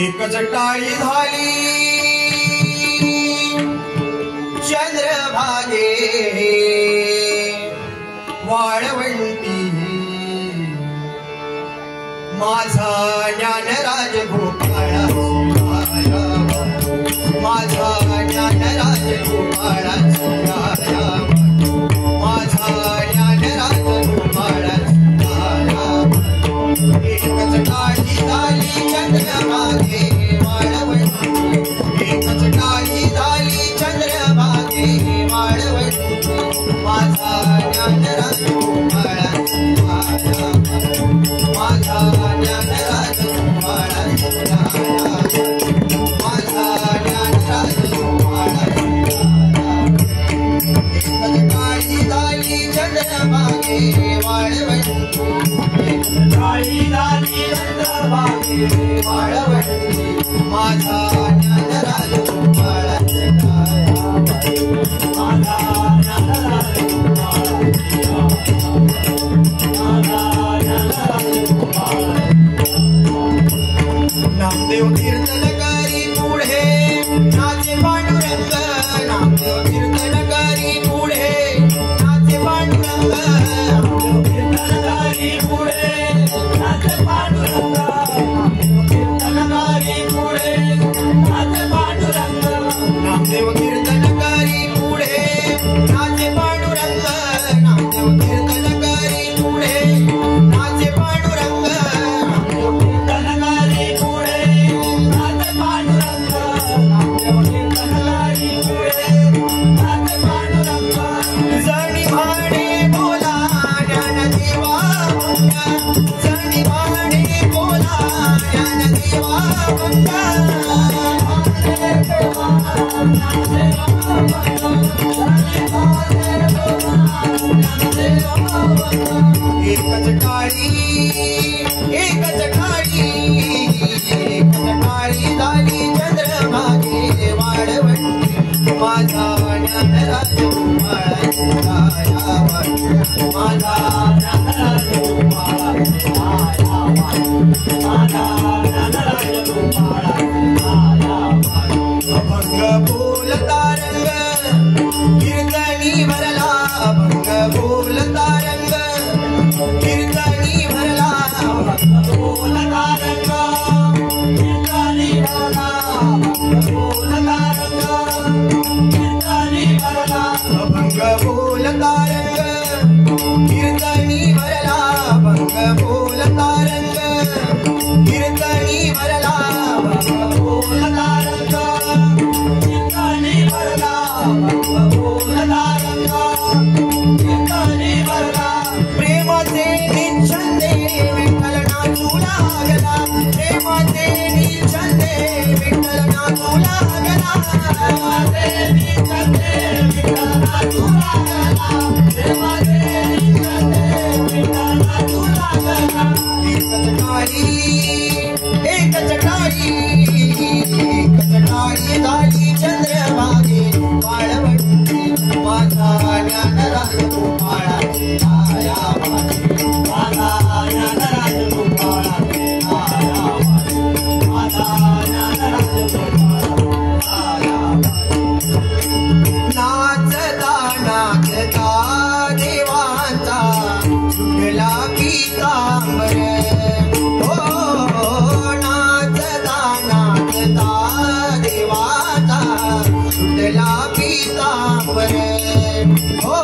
एकच टाळी झाली चंद्रभागे वाळवंटी माझा ज्ञानराज गोपाळा माझा ज्ञानराज गोपाळा माझा ज्ञानराज गोपाळा एकच टाळी झाली चंद्रभागे वाळवंटी एकच टाळी झाली चंद्रभागे वाळवंटी माझा ज्ञानराज गोपाळा माझा ज्ञानराज गोपाळा माझा ज्ञानराज गोपाळा एकच टाळी झाली चंद्रभागे वाळवंटी टाळी झाली चंद्रभागे वाळवंटी माझा ज्ञानराज गोपाळा माझा ज्ञानराज गोपाळा नामदेव कीर्तनकारी पुढे नाचे पांडुरंग नामदेव कीर्तनकारी पुढे नाचे पांडुरंग नामदेव कीर्तनकारी पुढे नाचे पांडुरंग कीर्तनकारी पुढे नाचे पांडुरंग नामदेव कीर्तनकारी पुढे नाचे पांडुरंग नामदेव कीर्तनकारी पुढे नाचे पांडुरंग नामदेव कीर्तनकारी पुढे नाचे पांडुरंग नामदेव कीर्तनकारी पुढे नाचे पांडुरंग जणी भाणे बोला ज्ञानदेवा जणी भाणे बोला ज्ञानदेवा एकच टाळी एकच टाळी एकच टाळी झाली चंद्रभागे वाळवंटी माझा ज्ञानराज गोपाळा माझा ज्ञानराज गोपाळा माझा ज्ञानराज गोपाळा अभंग बोलता रंग कीर्तनी भरला अभंग बोलता रंग कीर्तनी भरला अभंग बोलता रंग कीर्तनी भरला अभंग बोलता रंग कीर्तनी भरला अभंग बोलता रंग कीर्तनी भरला अभंग बोलता रंग कीर्तनी भरला अभंग बोलता रंग कीर्तनी भरला अभंग बोलता रंग कीर्तनी भरला प्रेमाचे निच्छंदे विठ्ठल नाचू लागला प्रेमाचे निच्छंदे विठ्ठल नाचू लागला प्रेमाचे निच्छंदे विठ्ठल नाचू लागला प्रेमाचे निच्छंदे विठ्ठल नाचू लागला एकच टाळी एकच टाळी एकच टाळी झाली चंद्रभागे वाळवंटी माझा ज्ञानराज गोपाळा माझा ज्ञानराज गोपाळा माझा ज्ञानराज गोपाळा नाचता नाचता देवाचा सुटला पीतांबर हो नाचता नाचता देवाचा सुटला पीतांबर हो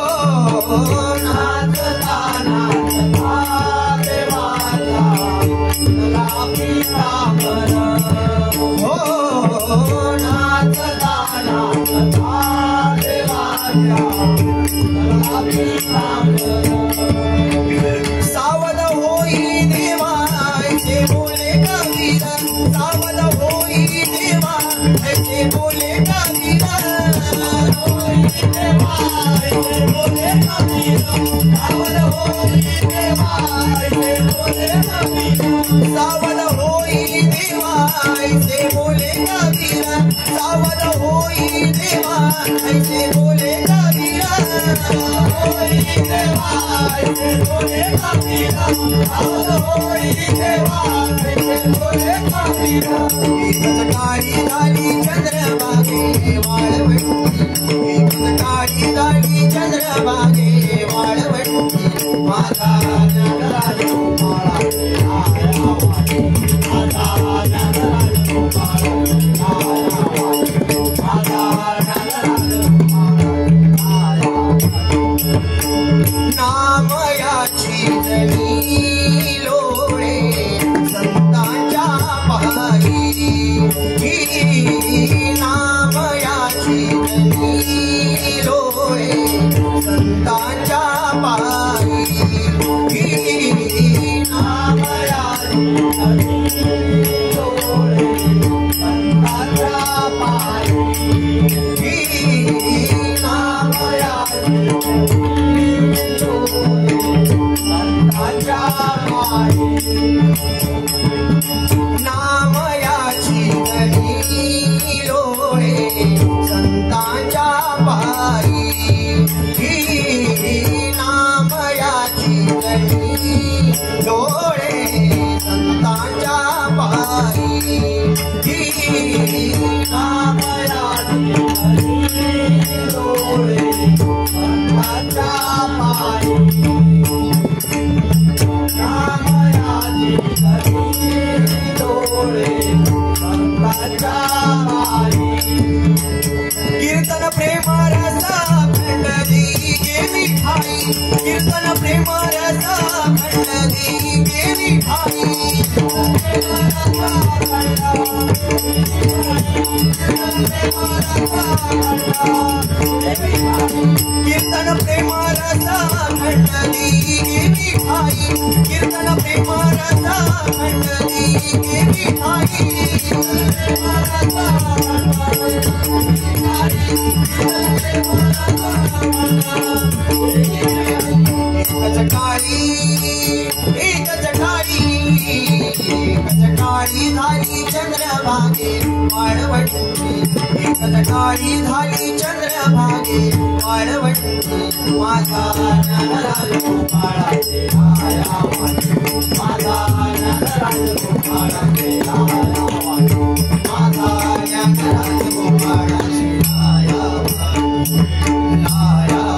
नाचता नाचता देवाचा सुटला पीतांबर हो नाचता नाचता देवाचा सुटला पीतांबर सावध होई देवा ऐसे बोले कबीर सावध होई देवा ऐसे बोले कबीर होई देवा ऐसे बोले कबीर सावध होई देवा ऐसे बोले कबीर सावध होई देवा ऐसे बोले कबीर सावध होई देवा ऐसे बोले कबीरा होई देवा ऐसे बोले कबीरा सावध होई देवा ऐसे बोले कबीरा काळी झाली चंद्रभागे वाळवंटी काळी झाली चंद्रभागे वाळवंटी माझा नगराज गोपाळा नामयाची जनी लोळे संतांच्या पायी नामयाची जनी लोळे संतांच्या पायी नामयाची जनी लोळे संतांच्या पायी नामयाची जनी लोळे संतांच्या पायी नामयाची जनी लोळे संतांच्या पायी नामयाची जनी लोळे संतांच्या पायी कीर्तन प्रेम रसा खंडली गेली ठाई कीर्तन प्रेम रसा खंडली गेली ठाई कीर्तन प्रेम रसा खंडली गेली ठाई कीर्तन प्रेम रसा खंडली गेली ठाई काळी झाली चंद्रभागे वाळवंटी काळी झाली चंद्रभागे वाळवंटी माझा नगराज गोपाळा माझा नगराज गोपाळा माझा नगराज गोपाळा लाया